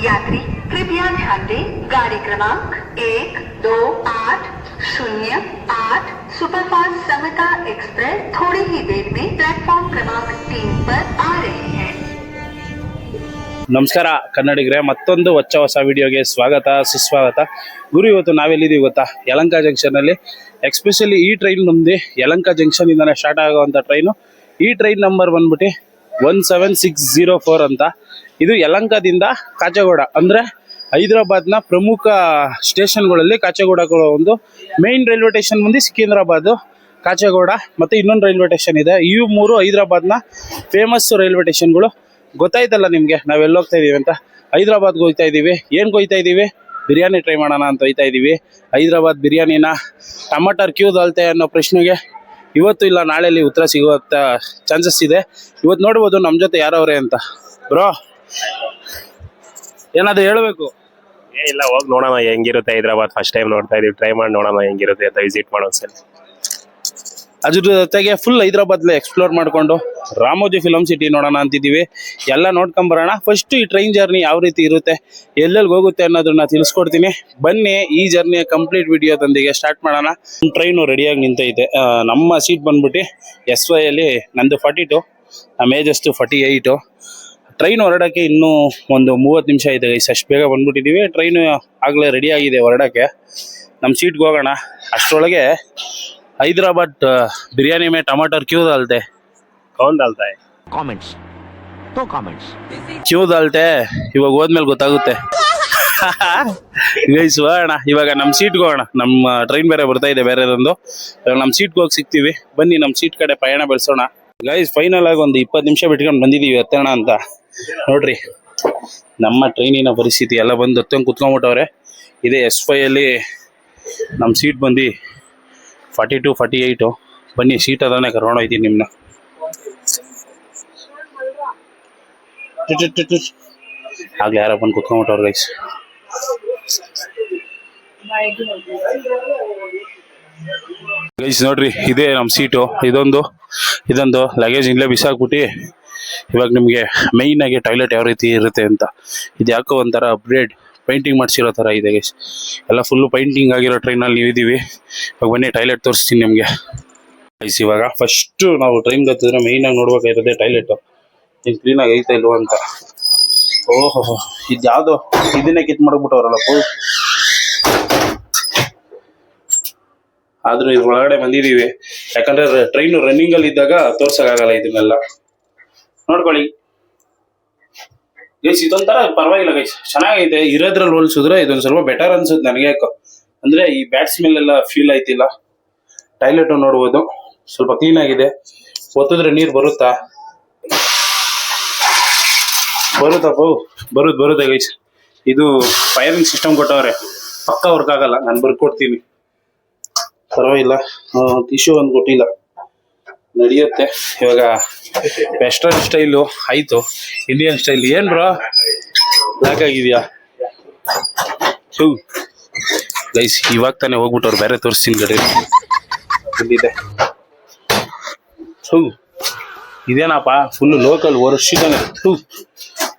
यात्री कृपया ध्यान दें, गाड़ी क्रमांक 1280 सुपरफास्ट समता एक्सप्रेस थोड़ी ही देर में प्लेटफॉर्म क्रमांक 3 पर आ रही है। ನಮಸ್ಕಾರ ಕನ್ನಡಿಗರೇ, ಮತ್ತೊಂದು ಹೊಸ ವಿಡಿಯೋಗೆ ಸ್ವಾಗತ ಸುಸ್ವಾಗತ. ಗುರು, ಇವತ್ತು ನಾವೆಲ್ಲಿದ್ದೀವಿ ಗೊತ್ತಾ? ಯಲಹಂಕ ಜಂಕ್ಷನಲ್ಲಿ. ಎಕ್ಸ್ಪೆಷಲಿ ಈ ಟ್ರೈನ್ ನಮ್ಮದು ಯಲಹಂಕ ಜಂಕ್ಷನಿಂದನೇ ಸ್ಟಾರ್ಟ್ ಆಗುವಂಥ ಟ್ರೈನು. ಈ ಟ್ರೈನ್ ನಂಬರ್ ಬಂದ್ಬಿಟ್ಟು 17604 ಅಂತ. ಇದು ಯಲಹಂಕದಿಂದ ಕಾಚಗೋಡ ಅಂದರೆ ಹೈದರಾಬಾದ್ನ ಪ್ರಮುಖ ಸ್ಟೇಷನ್ಗಳಲ್ಲಿ ಕಾಚಗೋಡ ಒಂದು ಮೇನ್ ರೈಲ್ವೆ ಸ್ಟೇಷನ್ ಬಂದು ಸಿಕಿಂದ್ರಾಬಾದ್, ಕಾಚಗೋಡ ಮತ್ತು ಇನ್ನೊಂದು ರೈಲ್ವೆ ಸ್ಟೇಷನ್ ಇದೆ. ಇವು ಮೂರು ಹೈದರಾಬಾದ್ನ ಫೇಮಸ್ ರೈಲ್ವೆ ಸ್ಟೇಷನ್ಗಳು. ಗೊತ್ತಾಯ್ತಲ್ಲ ನಿಮಗೆ ನಾವೆಲ್ಲ ಹೋಗ್ತಾ ಇದ್ದೀವಿ ಅಂತ. ಹೈದರಾಬಾದ್ಗೆ ಹೋಗ್ತಾ ಇದ್ದೀವಿ. ಏನು ಹೋಗ್ತಾ ಇದ್ದೀವಿ? ಬಿರಿಯಾನಿ ಟ್ರೈ ಮಾಡೋಣ ಅಂತ ಹೋಗ್ತಾ ಇದ್ದೀವಿ. ಹೈದರಾಬಾದ್ ಬಿರಿಯಾನಿನ ಟಮಾಟರ್ ಕ್ಯೂ ದಾಲ್ತೆ ಅನ್ನೋ ಪ್ರಶ್ನೆಗೆ ಇವತ್ತು ಇಲ್ಲ ನಾಳೆಯಲ್ಲಿ ಉತ್ತರ ಸಿಗುವಂಥ ಚಾನ್ಸಸ್ ಇದೆ. ಇವತ್ತು ನೋಡ್ಬೋದು ನಮ್ಮ ಜೊತೆ ಯಾರವ್ರೆ ಅಂತ. ಬ್ರೋ, ಏನಾದ್ರು ಹೇಳಬೇಕು? ಇಲ್ಲ, ಹೋಗಿ ನೋಡೋಣ ಹೆಂಗಿರುತ್ತೆ ಹೈದರಾಬಾದ್. ಫಸ್ಟ್ ಟೈಮ್ ನೋಡ್ತಾ ಇದೀವಿ, ಟ್ರೈ ಮಾಡಿ ನೋಡೋಣ ಹೆಂಗಿರುತ್ತೆ ಅಂತ ವಿಸಿಟ್ ಮಾಡೋ ಸಲ. ಅದ್ರ ಜೊತೆಗೆ ಫುಲ್ ಹೈದರಾಬಾದ್ಲೆ ಎಕ್ಸ್ಪ್ಲೋರ್ ಮಾಡಿಕೊಂಡು ರಾಮೋಜಿ ಫಿಲಮ್ ಸಿಟಿ ನೋಡೋಣ ಅಂತಿದ್ದೀವಿ. ಎಲ್ಲ ನೋಡ್ಕೊಂಬರೋಣ. ಫಸ್ಟ್ ಈ ಟ್ರೈನ್ ಜರ್ನಿ ಯಾವ ರೀತಿ ಇರುತ್ತೆ, ಎಲ್ಲೆಲ್ಲಿ ಹೋಗುತ್ತೆ ಅನ್ನೋದನ್ನ ತಿಳಿಸ್ಕೊಡ್ತೀನಿ. ಬನ್ನಿ, ಈ ಜರ್ನಿಯ ಕಂಪ್ಲೀಟ್ ವಿಡಿಯೋದೊಂದಿಗೆ ಸ್ಟಾರ್ಟ್ ಮಾಡೋಣ. ಟ್ರೈನು ರೆಡಿಯಾಗಿ ನಿಂತೈತೆ. ನಮ್ಮ ಸೀಟ್ ಬಂದ್ಬಿಟ್ಟು SY ಅಲ್ಲಿ ನಂದು 42, ನಮ್ಮ ಏಜ್ ಅಷ್ಟು 48. ಟ್ರೈನ್ ಹೊರಡೋಕ್ಕೆ ಇನ್ನೂ ಒಂದು 30 ನಿಮಿಷ ಇದೆ ಗೈಸ್. ಅಷ್ಟು ಬೇಗ ಬಂದ್ಬಿಟ್ಟಿದ್ದೀವಿ. ಟ್ರೈನು ಆಗಲೇ ರೆಡಿ ಆಗಿದೆ ಹೊರಡೋಕ್ಕೆ. ನಮ್ಮ ಸೀಟ್ಗೆ ಹೋಗೋಣ. ಅಷ್ಟರೊಳಗೆ ಹೈದರಾಬಾದ್ बिरयानी में टमाटर क्यों डालते? ಕೌನ್ ಡಾಲ್ತಾ है? कमेंट्स तो कमेंट्स ಕ್ಯೂ ದಾಲ್ತೆ ಇವಾಗ ಹೋದ್ಮೇಲೆ ಗೊತ್ತಾಗುತ್ತೆ. ಗೈಸ್ ಹೋಗೋಣ ಇವಾಗ. ನಮ್ಮ ಸೀಟ್ಗೆ ಹೋಗೋಣ. ನಮ್ಮ ಟ್ರೈನ್ ಬೇರೆ ಬರ್ತಾ ಇದೆ ಬೇರೆದೊಂದು. ಇವಾಗ ನಮ್ಮ ಸೀಟ್ಗೆ ಹೋಗಿ ಸಿಗ್ತೀವಿ. ಬನ್ನಿ ನಮ್ಮ ಸೀಟ್ ಕಡೆ ಪಯಣ ಬೆಳೆಸೋಣ. ಗೈಸ್ ಫೈನಲ್ ಆಗಿ ಒಂದು 20 ನಿಮಿಷ ಬಿಟ್ಕೊಂಡು ಬಂದಿದ್ದೀವಿ ಹತ್ತೋಣ ಅಂತ. ನೋಡ್ರಿ ನಮ್ಮ ಟ್ರೈನಿನ ಪರಿಸ್ಥಿತಿ ಎಲ್ಲ ಬಂದು ಹತ್ತಂಗೆ ಕುತ್ಕೊಂಡ್ಬಿಟ್ಟವ್ರೆ. ಇದೇ SY ಅಲ್ಲಿ ನಮ್ಮ ಸೀಟ್ ಬಂದು 42, 48. ಬನ್ನಿ, ಸೀಟ್ ಅದಾನೆ ಕರ್ಕೊಂಡು ಹೋಗ್ತೀನಿ ನಿಮ್ಮನ್ನ. ಆಗ್ಲೇ ಯಾರೋ ಬಂದು ಕುತ್ಕೊಂಡ್ಬಿಟ್ಟವ್ರು ಗೈಸ್. ಗೈಸ್ ನೋಡ್ರಿ, ಇದೇ ನಮ್ಮ ಸೀಟು. ಇದೊಂದು ಲಗೇಜ್ ಇಲ್ಲೇ ಬಿಸಾಕ್ಬಿಟ್ಟು ಇವಾಗ ನಿಮಗೆ ಮೈನ್ ಆಗಿ ಟಾಯ್ಲೆಟ್ ಯಾವ ರೀತಿ ಇರುತ್ತೆ ಅಂತ. ಇದು ಯಾಕೋ ಒಂಥರ ಅಪ್ಗ್ರೇಡ್ ಪೈಂಟಿಂಗ್ ಮಾಡಿಸಿರೋ ಥರ ಇದೆ ಗೈಸ್. ಎಲ್ಲ ಫುಲ್ಲು ಪೈಂಟಿಂಗ್ ಆಗಿರೋ ಟ್ರೈನಲ್ಲಿ ನೀವು ಇದ್ದೀವಿ. ಇವಾಗ ಬನ್ನಿ ಟಾಯ್ಲೆಟ್ ತೋರಿಸ್ತೀನಿ ನಿಮಗೆ ಗೈಸ್. ಇವಾಗ ಫಸ್ಟು ನಾವು ಟ್ರೈನ್ಗೆ ಹತ್ತಿದ್ರೆ ಮೈನಾಗಿ ನೋಡ್ಬೇಕಾಗಿರೋದೆ ಟಾಯ್ಲೆಟು. ಏನು ಕ್ಲೀನಾಗಿ ಐತಾ ಇಲ್ವ ಅಂತ. ಓಹೋ, ಇದು ಯಾವುದೋ ಇದನ್ನೇ ಕಿತ್ ಮಾಡ್ಬಿಟ್ಟವ್ರಲ್ಲ. ಆದ್ರೂ ಇದ್ರ ಒಳಗಡೆ ಬಂದಿದ್ದೀವಿ. ಯಾಕಂದ್ರೆ ಟ್ರೈನು ರನ್ನಿಂಗಲ್ಲಿ ಇದ್ದಾಗ ತೋರ್ಸೋಕ್ಕಾಗಲ್ಲ ಇದನ್ನೆಲ್ಲ. ನೋಡ್ಕೊಳ್ಳಿ ಗೈಸ್, ಇದೊಂಥರ ಪರವಾಗಿಲ್ಲ ಗೈಸ್, ಚೆನ್ನಾಗೈತೆ. ಇರೋದ್ರಲ್ಲಿ ಹೋಲಿಸಿದ್ರೆ ಇದೊಂದು ಸ್ವಲ್ಪ ಬೆಟರ್ ಅನ್ಸುತ್ತೆ ನನಗೆ. ಯಾಕೋ ಅಂದ್ರೆ ಈ ಬ್ಯಾಟ್ ಸ್ಮೆಲ್ ಎಲ್ಲ ಫೀಲ್ ಆಯ್ತಿಲ್ಲ. ಟಾಯ್ಲೆಟ್ ನೋಡ್ಬೋದು, ಸ್ವಲ್ಪ ಕ್ಲೀನ್ ಆಗಿದೆ. ಒತ್ತಿದ್ರೆ ನೀರು ಬರುತ್ತಾ? ಬರುತ್ತೆ ಗೈಸ್. ಇದು ಫೈರಿಂಗ್ ಸಿಸ್ಟಮ್ ಕೊಟ್ಟವ್ರೆ, ಪಕ್ಕ ವರ್ಕ್ ಆಗಲ್ಲ. ನಾನು ಬರ್ಕೊಡ್ತೀನಿ, ಪರವಾಗಿಲ್ಲ. ಟಿಶ್ಯೂ ಒಂದು ಕೊಟ್ಟಿಲ್ಲ, ನಡೆಯುತ್ತೆ. ಇವಾಗ ವೆಸ್ಟರ್ನ್ ಸ್ಟೈಲು ಆಯ್ತು, ಇಂಡಿಯನ್ ಸ್ಟೈಲ್. ಏನ್ ಬ್ರೋ ಲ್ಯಾಕ್ ಆಗಿದ್ಯಾ? ಗೈಸ್ ಇವಾಗ ತಾನೇ ಹೋಗ್ಬಿಟ್ಟವ್ರು. ಬೇರೆ ತೋರಿಸ್ತೀನಿ ಗಡಿ ಇಲ್ಲಿದೆ. ಇದೇನಪ್ಪ ಫುಲ್ ಲೋಕಲ್ ವರ್ಷಿದಾನೆ.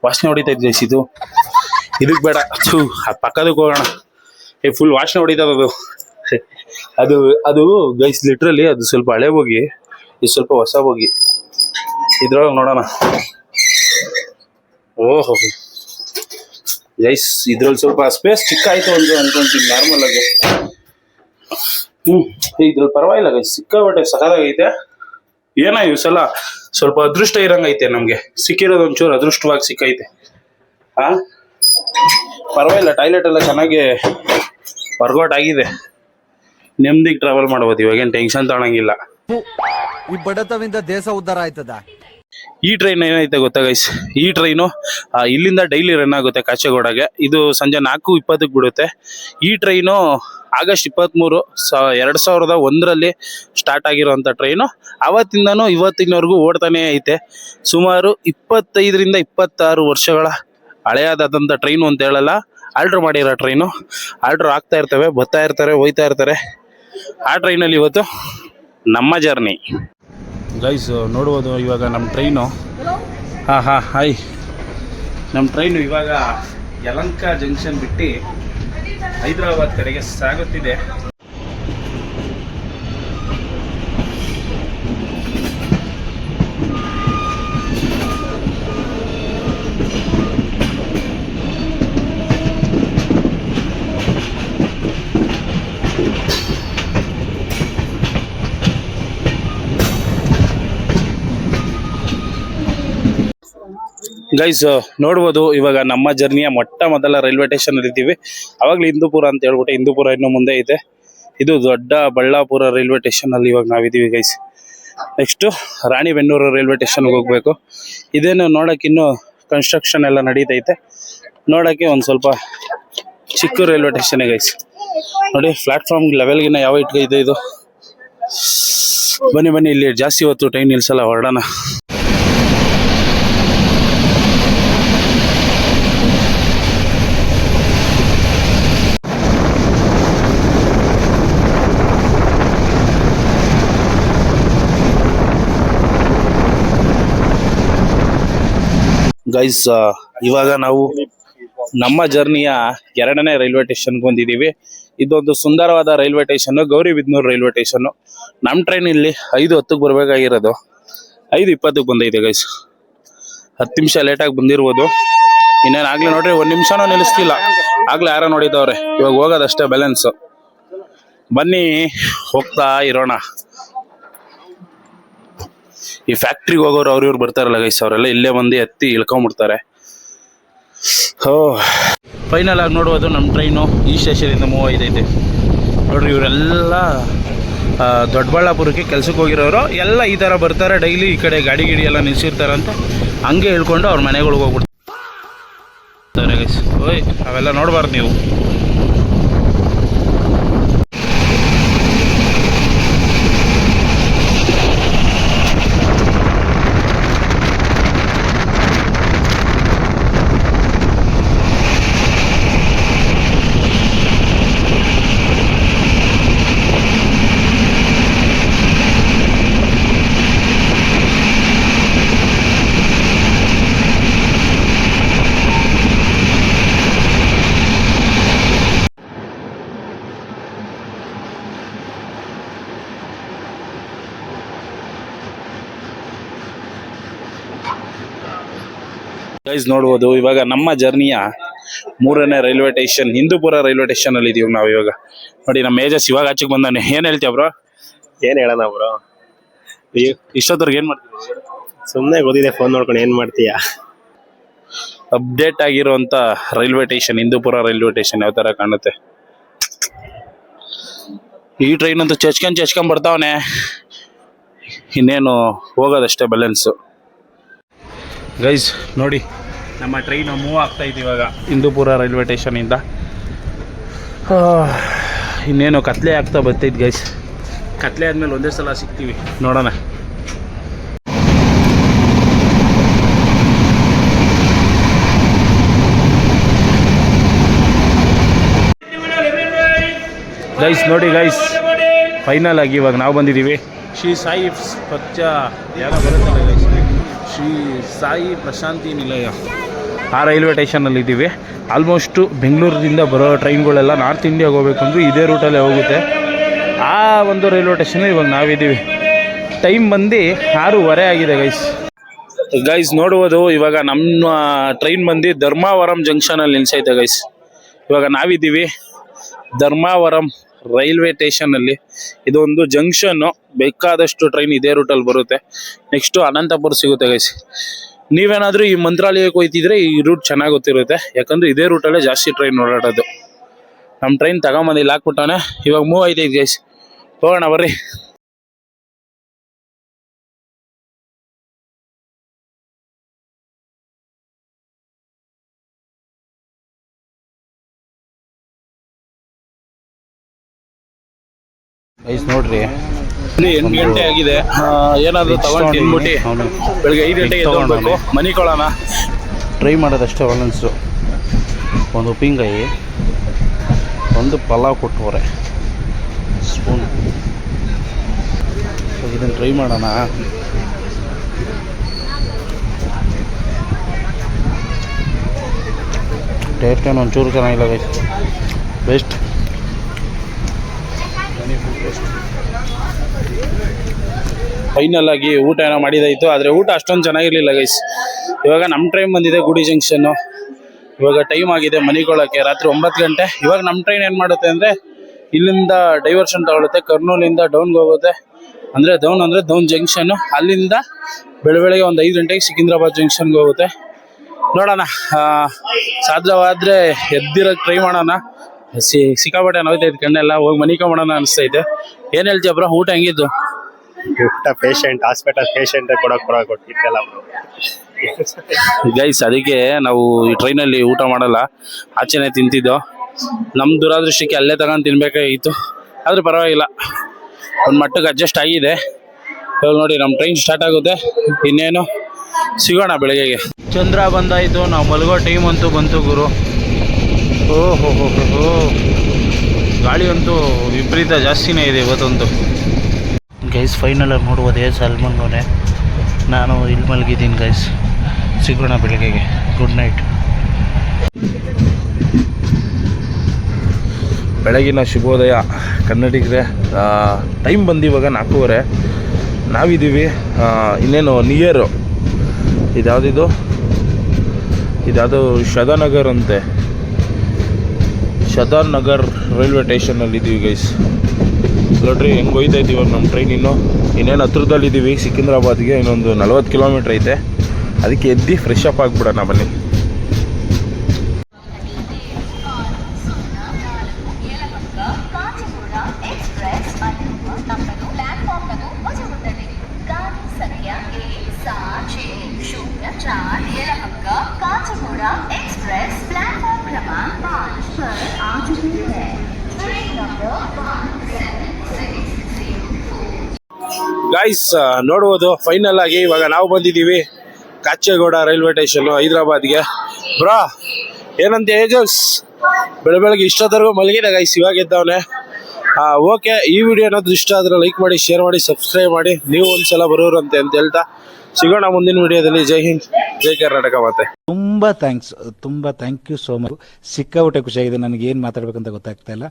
ವಾಸನೆ ಹೊಡಿತಾ ಇದ್ದೆ ಗೈಸ್. ಇದಕ್ಕೆ ಬೇಡ, ಆ ಪಕ್ಕದಕ್ಕೆ ಹೋಗೋಣ. ಫುಲ್ ವಾಸನೆ ಹೊಡಿತದ ಅದು ಗೈಸ್. ಲಿಟ್ರಲಿ ಅದು ಸ್ವಲ್ಪ ಹಳೆ ಹೋಗಿ, ಇದು ಸ್ವಲ್ಪ ಹೊಸ ಹೋಗಿ. ಇದ್ರೊಳಗೆ ನೋಡೋಣ. ಓಹೋ ಗೈಸ್, ಇದ್ರಲ್ಲಿ ಸ್ವಲ್ಪ ಸ್ಪೇಸ್ ಚಿಕ್ಕ ಆಯ್ತು ಅಂತ ಅನ್ಕೊಂತೀನಿ ನಾರ್ಮಲ್ ಆಗಿ. ಇದ್ರಲ್ಲಿ ಪರವಾಗಿಲ್ಲ ಗೈಸ್, ಸಿಕ್ಕಾಬಟ್ಟೆ ಸಖತ್ತಾಗೈತೆ. ಏನೋ ಈ ಸಲ ಸ್ವಲ್ಪ ಅದೃಷ್ಟ ಇರಂಗೈತೆ ನಮ್ಗೆ. ಸಿಕ್ಕಿರೋದು ಒಂಚೂರು ಅದೃಷ್ಟವಾಗಿ ಸಿಕ್ಕೈತೆ. ಪರವಾಗಿಲ್ಲ, ಟಾಯ್ಲೆಟ್ ಎಲ್ಲ ಚೆನ್ನಾಗಿ ವರ್ಕೌಟ್ ಆಗಿದೆ. ನೆಮ್ಮದಿಗೆ ಟ್ರಾವೆಲ್ ಮಾಡ್ಬೋದು. ಇವಾಗೇನು ಟೆನ್ಷನ್ ತಗೊಳಂಗಿಲ್ಲ. ಈ ಬಡತವಿಂದ ದೇಶ ಉದ್ಧಾರ ಆಯ್ತದ. ಈ ಟ್ರೈನ್ ಏನೈತೆ ಗೊತ್ತಾ ಗೈಸ್? ಈ ಟ್ರೈನು ಇಲ್ಲಿಂದ ಡೈಲಿ ರನ್ ಆಗುತ್ತೆ ಕಾಚಗೋಡಗೆ. ಇದು ಸಂಜೆ 4:20 ಬಿಡುತ್ತೆ. ಈ ಟ್ರೈನು ಆಗಸ್ಟ್ 23, 2001 ಸ್ಟಾರ್ಟ್ ಆಗಿರೋಂಥ ಟ್ರೈನು. ಆವತ್ತಿಂದನೂ ಇವತ್ತಿನವರೆಗೂ ಓಡ್ತಾನೆ ಐತೆ. ಸುಮಾರು 25ರಿಂದ 26 ವರ್ಷಗಳ ಹಳೆಯದಾದಂಥ ಟ್ರೈನು ಅಂತ ಹೇಳಲ್ಲ. ಆಲ್ಟ್ರ್ ಮಾಡಿರೋ ಟ್ರೈನು. ಆಲ್ಟ್ರ್ ಆಗ್ತಾ ಇರ್ತವೆ, ಬರ್ತಾ ಇರ್ತಾರೆ, ಹೋಯ್ತಾ ಇರ್ತಾರೆ. ಆ ಟ್ರೈನಲ್ಲಿ ಇವತ್ತು ನಮ್ಮ ಜರ್ನಿ ಗೈಸ್ ನೋಡ್ಬೋದು. ಇವಾಗ ನಮ್ಮ ಟ್ರೈನು ಹಾಯ್. ನಮ್ಮ ಟ್ರೈನು ಇವಾಗ ಯಲಹಂಕ ಜಂಕ್ಷನ್ ಬಿಟ್ಟು ಹೈದರಾಬಾದ್ ಕಡೆಗೆ ಸಾಗುತ್ತಿದೆ. ಗೈಸ್ ನೋಡ್ಬೋದು, ಇವಾಗ ನಮ್ಮ ಜರ್ನಿಯ ಮೊದಲ ರೈಲ್ವೆ ಸ್ಟೇಷನ್ ಇದ್ದೀವಿ. ಅವಾಗಲೇ ಹಿಂದೂಪುರ ಅಂತ ಹೇಳ್ಬಿಟ್ಟು, ಹಿಂದೂಪುರ ಇನ್ನು ಮುಂದೆ ಇದೆ. ಇದು ದೊಡ್ಡ ಬಳ್ಳಾಪುರ ರೈಲ್ವೆ ಸ್ಟೇಷನ್ ಅಲ್ಲಿ ಇವಾಗ ನಾವಿದ್ದೀವಿ ಗೈಸ್. ನೆಕ್ಸ್ಟ್ ರಾಣಿಬೆನ್ನೂರು ರೈಲ್ವೆ ಸ್ಟೇಷನ್ಗೆ ಹೋಗ್ಬೇಕು. ಇದೇನು ನೋಡಕ್ಕೆ ಇನ್ನು ಕನ್ಸ್ಟ್ರಕ್ಷನ್ ಎಲ್ಲ ನಡೀತೈತೆ. ನೋಡಕ್ಕೆ ಒಂದು ಸ್ವಲ್ಪ ಚಿಕ್ಕ ರೈಲ್ವೆ ಸ್ಟೇಷನ್ ಗೈಸ್. ನೋಡಿ ಪ್ಲಾಟ್ಫಾರ್ಮ್ ಲೆವೆಲ್ಗಿನ ಯಾವ ಇಟ್ಕೈತೆ ಇದು. ಬನ್ನಿ ಇಲ್ಲಿ ಜಾಸ್ತಿ ಹೊತ್ತು ಟ್ರೈನ್ ನಿಲ್ಸಲ್ಲ, ಹೊರಡೋಣ. ಗೈಸ್ ಇವಾಗ ನಾವು ನಮ್ಮ ಜರ್ನಿಯ 2ನೇ ರೈಲ್ವೆ ಸ್ಟೇಷನ್ಗೆ ಬಂದಿದ್ದೀವಿ. ಇದೊಂದು ಸುಂದರವಾದ railway station, Gauribidanur railway station. ನಮ್ಮ ಟ್ರೈನ್ ಇಲ್ಲಿ 5:10 ಬರಬೇಕಾಗಿರೋದು 5:20 ಬಂದೈತೆ ಗೈಸ್. 10 ನಿಮಿಷ ಲೇಟಾಗಿ ಬಂದಿರ್ಬೋದು. ಇನ್ನೇನು ಆಗ್ಲೇ ನೋಡ್ರಿ, 1 ನಿಮಿಷನೂ ನಿಲ್ಲಿಸ್ತಿಲ್ಲ. ಆಗ್ಲೇ ಯಾರೋ ನೋಡಿದವ್ರೆ. ಇವಾಗ ಹೋಗೋದಷ್ಟೇ ಬ್ಯಾಲೆನ್ಸ್. ಬನ್ನಿ ಹೋಗ್ತಾ ಇರೋಣ. ಈ ಫ್ಯಾಕ್ಟ್ರಿಗೆ ಹೋಗೋರು ಇವ್ರು ಬರ್ತಾರಲ್ಲ ಗೈಸ್, ಅವರೆಲ್ಲ ಇಲ್ಲೇ ಬಂದು ಎತ್ತಿ ಇಳ್ಕೊಂಡ್ಬಿಡ್ತಾರೆ. ಫೈನಲ್ ಆಗಿ ನೋಡುವುದು ನಮ್ಮ ಟ್ರೈನು ಈ ಸ್ಟೇಷನಿಂದ ಮೂವ್ ಆಯ್ತೈತೆ. ನೋಡ್ರಿ, ಇವರೆಲ್ಲ ದೊಡ್ಡಬಳ್ಳಾಪುರಕ್ಕೆ ಕೆಲ್ಸಕ್ಕೆ ಹೋಗಿರೋರು ಎಲ್ಲ ಈ ಥರ ಬರ್ತಾರೆ. ಡೈಲಿ ಈ ಕಡೆ ಗಾಡಿ ಎಲ್ಲ ನಿಲ್ಸಿರ್ತಾರಂತೆ. ಹಂಗೆ ಹೇಳ್ಕೊಂಡು ಅವ್ರ ಮನೆಗಳಿಗೆ ಹೋಗ್ಬಿಡ್ತಾರೆ ಗೈಸ್. ಓಯ್, ಅವೆಲ್ಲ ನೋಡಬಾರ್ದು ನೀವು. ಗೈಸ್ ನೋಡ್ಬೋದು, ಇವಾಗ ನಮ್ಮ ಜರ್ನಿಯ 3ನೇ railway station Hindupur railway station ಅಲ್ಲಿ ಇದೀವಿ ನಾವು ಇವಾಗ. ನೋಡಿ, ನಮ್ಮ ಮೇಜಸ್ ಇವಾಗ ಆಚೆಗೆ ಬಂದಾನೆ. ಏನ್ ಹೇಳ್ತೀಯ ಬ್ರೋ? ಏನ್ ಹೇಳೋಣ ಬ್ರೋ, ಇಷ್ಟೊತ್ತರ್ಗೆ ಏನ್ ಮಾಡ್ತೀವಿ? ಸುಮ್ಮನೆ ಗೊತ್ತಿದೆ, ಫೋನ್ ನೋಡ್ಕೊಂಡು ಏನ್ ಮಾಡ್ತೀಯಾ? ಅಪ್ಡೇಟ್ ಆಗಿರುವಂತ railway station Hindupur railway station ಯಾವ ತರ ಕಾಣುತ್ತೆ. ಈ ಟ್ರೈನ್ ಅಂತೂ ಚಚ್ಕೊಂಡ್ ಬರ್ತಾವನೆ. ಇನ್ನೇನು ಹೋಗೋದಷ್ಟೇ ಬ್ಯಾಲೆನ್ಸ್. ಗೈಸ್ ನೋಡಿ, ನಮ್ಮ ಟ್ರೈನು ಮೂವ್ ಆಗ್ತಾ ಇತ್ತು ಇವಾಗ ಹಿಂದೂಪುರ ರೈಲ್ವೆ ಸ್ಟೇಷನಿಂದ. ಇನ್ನೇನು ಕತ್ಲೆ ಆಗ್ತಾ ಬರ್ತೈತೆ ಗೈಸ್. ಕತ್ಲೆ ಆದಮೇಲೆ ಒಂದೇ ಸಲ ಸಿಗ್ತೀವಿ, ನೋಡೋಣ. ಗೈಸ್ ನೋಡಿ ಗೈಸ್, ಫೈನಲ್ ಆಗಿ ಇವಾಗ ನಾವು ಬಂದಿದ್ದೀವಿ ಶ್ರೀ ಸಾಯಿ ಯಾರೋ ಬರುತ್ತಲ್ಲ ಗೈಸ್, ಶ್ರೀ ಸಾಯಿ ಪ್ರಶಾಂತಿ ನಿಲಯ, ಆ ರೈಲ್ವೆ ಸ್ಟೇಷನಲ್ಲಿ ಇದ್ದೀವಿ. ಆಲ್ಮೋಸ್ಟು ಬೆಂಗಳೂರಿಂದ ಬರೋ ಟ್ರೈನ್ಗಳೆಲ್ಲ ನಾರ್ತ್ ಇಂಡಿಯಾಗೆ ಹೋಗ್ಬೇಕಂದ್ರೂ ಇದೇ ರೂಟಲ್ಲೇ ಹೋಗುತ್ತೆ. ಆ ಒಂದು ರೈಲ್ವೆ ಸ್ಟೇಷನ್ ಇವಾಗ ನಾವಿದ್ದೀವಿ. ಟೈಮ್ ಬಂದು 6:30 ಆಗಿದೆ ಗೈಸ್ ನೋಡ್ಬೋದು. ಇವಾಗ ನಮ್ಮ ಟ್ರೈನ್ ಬಂದು ಧರ್ಮಾವರಂ ಜಂಕ್ಷನಲ್ಲಿ ನಿಲ್ಸೈತೆ ಗೈಸ್. ಇವಾಗ ನಾವಿದ್ದೀವಿ ಧರ್ಮಾವರಂ ರೈಲ್ವೆ ಸ್ಟೇಷನಲ್ಲಿ. ಇದೊಂದು ಜಂಕ್ಷನ್ನು, ಬೇಕಾದಷ್ಟು ಟ್ರೈನ್ ಇದೇ ರೂಟಲ್ಲಿ ಬರುತ್ತೆ. ನೆಕ್ಸ್ಟು ಅನಂತಪುರ ಸಿಗುತ್ತೆ ಗೈಸ್. ನೀವೇನಾದರೂ ಈ ಮಂತ್ರಾಲಯಕ್ಕೆ ಹೋಯ್ತಿದ್ರೆ ಈ ರೂಟ್ ಚೆನ್ನಾಗಿ ಗೊತ್ತಿರುತ್ತೆ, ಯಾಕಂದರೆ ಇದೇ ರೂಟಲ್ಲೇ ಜಾಸ್ತಿ ಟ್ರೈನ್ ಓಡಾಡೋದು. ನಮ್ಮ ಟ್ರೈನ್ ತಗೊಂಬಂದು ಇಲ್ಲಿ ಹಾಕ್ಬಿಟ್ಟಾನೆ. ಇವಾಗ ಮೂವ್ ಆಯ್ತೈತೆ ಗೈಸ್, ಹೋಗೋಣ ಬರ್ರಿ. ಗೈಸ್ ನೋಡ್ರಿ, 8 ಗಂಟೆ ಆಗಿದೆ. ಏನಾದರೂ ತಗೊಂಡು ತಿನ್ಬಿಟ್ಟು ಬೆಳಗ್ಗೆ 5 ಗಂಟೆಗೆ ಎದ್ದೋಗ್ಬೇಕು, ಮನಿಕೊಳ್ಳೋಣ. Try ಮಾಡೋದಷ್ಟೇ balance. ಒಂದು ಉಪ್ಪಿನಕಾಯಿ, ಒಂದು ಪಲಾವ್ ಕೊಟ್ಟವ್ರೆ ಸ್ಪೂನ್. ಇದನ್ನು ಟ್ರೈ ಮಾಡೋಣ. ಟೇಸ್ಟ್ ಏನು ಒಂಚೂರು ಚೆನ್ನಾಗಿಲ್ಲ ಗೈಸ್. ಬೆಸ್ಟ್. ಫೈನಲ್ ಆಗಿ ಊಟ ಏನೋ ಮಾಡಿದಾಯಿತು, ಆದರೆ ಊಟ ಅಷ್ಟೊಂದು ಚೆನ್ನಾಗಿರಲಿಲ್ಲ ಗೈಸ್. ಇವಾಗ ನಮ್ಮ ಟ್ರೈನ್ ಬಂದಿದೆ ಗುಡಿ ಜಂಕ್ಷನ್ನು. ಇವಾಗ ಟೈಮ್ ಆಗಿದೆ ಮನೆಗೊಳಕ್ಕೆ, ರಾತ್ರಿ 9 ಗಂಟೆ. ಇವಾಗ ನಮ್ಮ ಟ್ರೈನ್ ಏನು ಮಾಡುತ್ತೆ ಅಂದರೆ ಇಲ್ಲಿಂದ ಡೈವರ್ಷನ್ ತಗೊಳುತ್ತೆ, ಕರ್ನೂಲಿಂದ ಡೌನ್ಗೆ ಹೋಗುತ್ತೆ. ಅಂದರೆ ಡೌನ್ ಜಂಕ್ಷನ್ನು. ಅಲ್ಲಿಂದ ಬೆಳಗ್ಗೆ ಒಂದು 5 ಗಂಟೆಗೆ ಸಿಕಿಂದ್ರಾಬಾದ್ ಜಂಕ್ಷನ್ಗೆ ಹೋಗುತ್ತೆ. ನೋಡೋಣ, ಸಾಧ್ಯವಾದರೆ ಎದ್ದಿರೋಕ್ಕೆ ಟ್ರೈ ಮಾಡೋಣ. ಸಿಕ್ಕಾಪಟ್ಟೆ ನೋಯ್ತೈತೆ ಕಣ್ಣೆಲ್ಲ, ಹೋಗಿ ಮನಿಕೊಂಬಿಡೋಣ ಅನಿಸ್ತೈತೆ. ಏನು ಹೇಳ್ತೀಯ ಬ್ರೋ, ಊಟ ಹೆಂಗಿದ್ದು? ಊಟ ಪೇಷಂಟ್, ಹಾಸ್ಪಿಟಲ್ ಪೇಷಂಟ್ ಕೊಟ್ಟಿದ್ದೆಲ್ಲ ಗೈಸ್. ಅದಕ್ಕೆ ನಾವು ಈ ಟ್ರೈನಲ್ಲಿ ಊಟ ಮಾಡಲ್ಲ, ಆಚೆನೆ ತಿಂತಿದ್ದೋ. ನಮ್ಮ ದುರಾದೃಷ್ಟಕ್ಕೆ ಅಲ್ಲೇ ತಗೊಂಡು ತಿನ್ಬೇಕಾಗಿತ್ತು, ಆದರೆ ಪರವಾಗಿಲ್ಲ, ಒಂದು ಮಟ್ಟಕ್ಕೆ ಅಡ್ಜಸ್ಟ್ ಆಗಿದೆ. ಇವಾಗ ನೋಡಿ ನಮ್ಮ ಟ್ರೈನ್ ಸ್ಟಾರ್ಟ್ ಆಗುತ್ತೆ, ಇನ್ನೇನು ಸಿಗೋಣ ಬೆಳಗ್ಗೆಗೆ. ಚಂದ್ರ ಬಂದಾಯಿತು, ನಾವು ಮಲಗೋ ಟೈಮ್ ಅಂತೂ ಬಂತು ಗುರು. ಓಹೋ, ಗಾಳಿ ಅಂತೂ ವಿಪರೀತ ಜಾಸ್ತಿನೇ ಇದೆ ಇವತ್ತಂತೂ ಗೈಸ್. ಫೈನಲಾಗಿ ನೋಡ್ಬೋದೇ ಸಲ್ಮಾನ್ ಮನೆ. ನಾನು ಇಲ್ಲಿ ಮಲಗಿದ್ದೀನಿ ಗೈಸ್. ಸಿಗೋಣ ಬೆಳಗ್ಗೆಗೆ. Good night. ಬೆಳಗಿನ ಶುಭೋದಯ ಕನ್ನಡಿಗರೇ. ಟೈಮ್ ಬಂದು ಇವಾಗ 4:15. ನಾವಿದ್ದೀವಿ ಇನ್ನೇನು ನಿಯರು ಇದ್ಯಾವುದಿದು ಶದಾನಗರ್ ಅಂತೆ. ಶದಾನಗರ್ ರೈಲ್ವೆ ಸ್ಟೇಷನಲ್ಲಿದ್ದೀವಿ ಗೈಸ್. ನೋಡ್ರಿ ಹೆಂಗೆ ಹೋಯ್ತಾ ಇದ್ದೀವಿ ಇವಾಗ ನಮ್ಮ ಟ್ರೈನ್. ಇನ್ನೇನು ಹತ್ರದಲ್ಲಿದ್ದೀವಿ ಸಿಕಿಂದ್ರಾಬಾದ್ಗೆ. ಇನ್ನೊಂದು 40 ಕಿಲೋಮೀಟ್ರ್ ಐತೆ. ಅದಕ್ಕೆ ಎದ್ದು ಫ್ರೆಶ್ ಅಪ್ ಆಗಿಬಿಡೋಣ ಬನ್ನಿ. ಗೈಸ್ ನೋಡ್ಬೋದು ಫೈನಲ್ ಆಗಿ ಇವಾಗ ನಾವು ಬಂದಿದ್ದೀವಿ ಕಾಚೇಗೌಡ ರೈಲ್ವೆ ಸ್ಟೇಷನ್ನು ಹೈದ್ರಾಬಾದ್ಗೆ. ಬ್ರಾ ಏನಂತ ಏಜಸ್ ಬೆಳಗ್ಗೆ ಇಷ್ಟೊತ್ತರೆಗೂ ಮಲಗಿದೆ ಗೈಸ್, ಇವಾಗ ಎದ್ದವನೆ. ಓಕೆ, ಈ ವಿಡಿಯೋ ಏನಾದರೂ ಇಷ್ಟ ಆದರೆ ಲೈಕ್ ಮಾಡಿ, ಶೇರ್ ಮಾಡಿ, ಸಬ್ಸ್ಕ್ರೈಬ್ ಮಾಡಿ. ನೀವು ಒಂದ್ಸಲ ಬರೋರಂತೆ ಅಂತ ಹೇಳ್ತಾ ಸಿಗೋಣ ಮುಂದಿನ ವಿಡಿಯೋದಲ್ಲಿ. ಜೈ ಹಿಂದ್, ಜೈ ಕರ್ನಾಟಕ. ಮತ್ತೆ ತುಂಬ ಥ್ಯಾಂಕ್ ಯು ಸೋ ಮಚ್. ಸಿಕ್ಕಾಪಟ್ಟೆ ಖುಷಿಯಾಗಿದೆ. ನನಗೆ ಏನು ಮಾತಾಡ್ಬೇಕಂತ ಗೊತ್ತಾಗ್ತಾ ಇಲ್ಲ.